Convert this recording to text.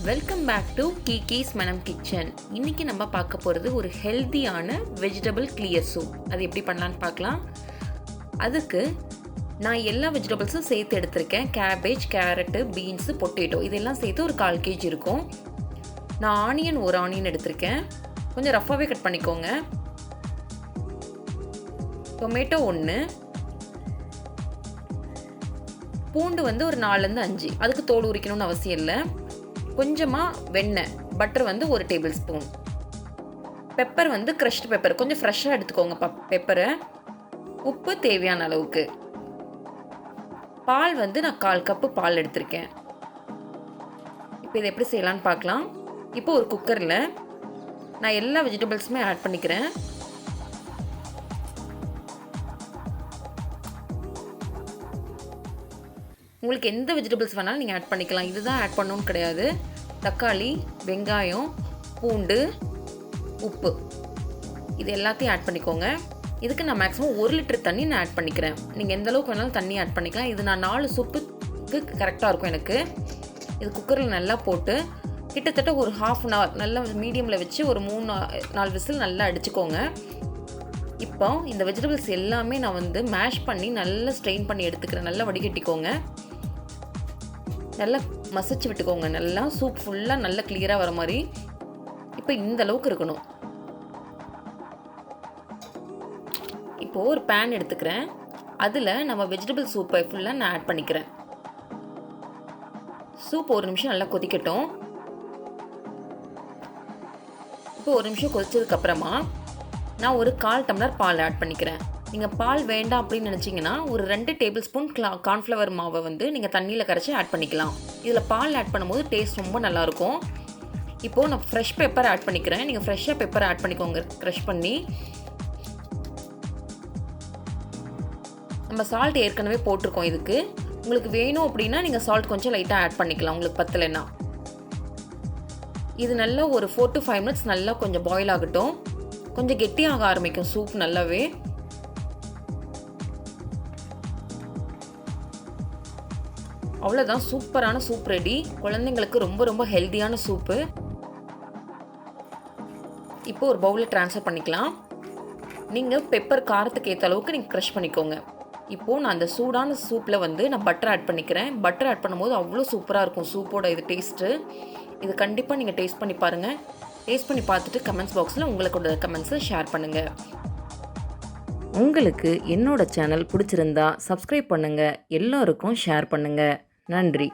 Welcome back to கீகீஸ் மனம் kitchen. இன்றைக்கி நம்ம பார்க்க போகிறது ஒரு ஹெல்த்தியான வெஜிடபிள் கிளியர் சூப். அது எப்படி பண்ணலான்னு பார்க்கலாம். அதுக்கு நான் எல்லா வெஜிடபிள்ஸும் சேர்த்து எடுத்திருக்கேன். கேபேஜ், கேரட்டு, பீன்ஸு, பொட்டேட்டோ இதெல்லாம் சேர்த்து ஒரு 1/4 kg இருக்கும். நான் ஒரு ஆனியன் எடுத்திருக்கேன். கொஞ்சம் ரஃப்பாகவே கட் பண்ணிக்கோங்க. டொமேட்டோ 1, பூண்டு ஒரு 4 to 5. அதுக்கு தோல் உரிக்கணும்னு அவசியம் இல்லை. கொஞ்சமாக வெண்ணெய், butter 1 table spoon, pepper crushed pepper கொஞ்சம் ஃப்ரெஷ்ஷாக எடுத்துக்கோங்க பெப்பரை, உப்பு தேவையான அளவுக்கு, பால் நான் 1/4 கப்பு பால் எடுத்திருக்கேன். இப்போ இதை எப்படி செய்யலான்னு பார்க்கலாம். இப்போ ஒரு குக்கரில் நான் எல்லா வெஜிடபிள்ஸுமே ஆட் பண்ணிக்கிறேன். உங்களுக்கு எந்த வெஜிடபிள்ஸ் வேணாலும் நீங்கள் ஆட் பண்ணிக்கலாம். இதுதான் ஆட் பண்ணணும்னு கிடையாது. தக்காளி, வெங்காயம், பூண்டு, உப்பு இது எல்லாத்தையும் ஆட் பண்ணிக்கோங்க. இதுக்கு நான் மேக்ஸிமம் 1 லிட்டர் தண்ணி நான் ஆட் பண்ணிக்கிறேன். நீங்கள் எந்த அளவுக்கு வேணாலும் தண்ணி ஆட் பண்ணிக்கலாம். இது நான் 4 சூப்புக்கு கரெக்டாக இருக்கும் எனக்கு. இது குக்கரில் நல்லா போட்டு கிட்டத்தட்ட ஒரு 1/2 hour நல்லா மீடியமில் வச்சு ஒரு 3-4 விசில் நல்லா அடிச்சுக்கோங்க. இப்போ இந்த வெஜிடபிள்ஸ் எல்லாமே நான் மேஷ் பண்ணி நல்லா ஸ்ட்ரெயின் பண்ணி எடுத்துக்கிறேன். நல்லா வடிகட்டிக்கோங்க, நல்லா மசிச்சு விட்டுக்கோங்க. நல்லா சூப் ஃபுல்லாக நல்லா கிளியராக வர மாதிரி. இப்போ இந்த அளவுக்கு இருக்கணும். இப்போது ஒரு பேன் எடுத்துக்கிறேன். அதில் நம்ம வெஜிடபிள் சூப்பை ஃபுல்லாக நான் ஆட் பண்ணிக்கிறேன். சூப் 1 நிமிஷம் நல்லா கொதிக்கட்டும். இப்போ 1 நிமிஷம் கொதிச்சதுக்கப்புறமா நான் ஒரு 1/4 டம்ளர் பால் ஆட் பண்ணிக்கிறேன். நீங்கள் பால் வேண்டாம் அப்படின்னு நினச்சிங்கன்னா ஒரு 2 டேபிள் ஸ்பூன் கார்ன்ஃப்ளவர் மாவை நீங்கள் தண்ணியில் கரைச்சி ஆட் பண்ணிக்கலாம். இதில் பால் ஆட் பண்ணும்போது டேஸ்ட் ரொம்ப நல்லாயிருக்கும். இப்போது நான் ஃப்ரெஷ் பெப்பர் ஆட் பண்ணிக்கிறேன். நீங்கள் ஃப்ரெஷ்ஷாக பெப்பர் ஆட் பண்ணிக்கோங்க, க்ரஷ் பண்ணி. நம்ம சால்ட் ஏற்கனவே போட்டிருக்கோம். இதுக்கு உங்களுக்கு வேணும் அப்படின்னா நீங்கள் சால்ட் கொஞ்சம் லைட்டாக ஆட் பண்ணிக்கலாம், உங்களுக்கு பத்தலைன்னா. இது நல்லா ஒரு 4 to 5 minutes நல்லா கொஞ்சம் பாயில் ஆகட்டும். கொஞ்சம் கெட்டியாக ஆரம்பிக்கும் சூப் நல்லாவே. அவ்வளோதான், சூப்பரான சூப் ரெடி. குழந்தைங்களுக்கு ரொம்ப ரொம்ப ஹெல்த்தியான சூப்பு. இப்போ ஒரு பவுலில் ட்ரான்ஸ்ஃபர் பண்ணிக்கலாம். நீங்கள் பெப்பர் காரத்துக்கு ஏற்ற அளவுக்கு நீங்கள் க்ரஷ் பண்ணிக்கோங்க. இப்போது நான் அந்த சூடான சூப்பில் நான் பட்டர் ஆட் பண்ணிக்கிறேன். பட்டர் ஆட் பண்ணும்போது அவ்வளோ சூப்பராக இருக்கும் சூப்போட இது டேஸ்ட்டு. இது கண்டிப்பாக நீங்கள் டேஸ்ட் பண்ணி பாருங்கள். டேஸ்ட் பண்ணி பார்த்துட்டு கமெண்ட்ஸ் பாக்ஸில் உங்களோட கமெண்ட்ஸை ஷேர் பண்ணுங்கள். உங்களுக்கு என்னோட சேனல் பிடிச்சிருந்தா சப்ஸ்கிரைப் பண்ணுங்கள், எல்லோருக்கும் ஷேர் பண்ணுங்கள். நன்றி.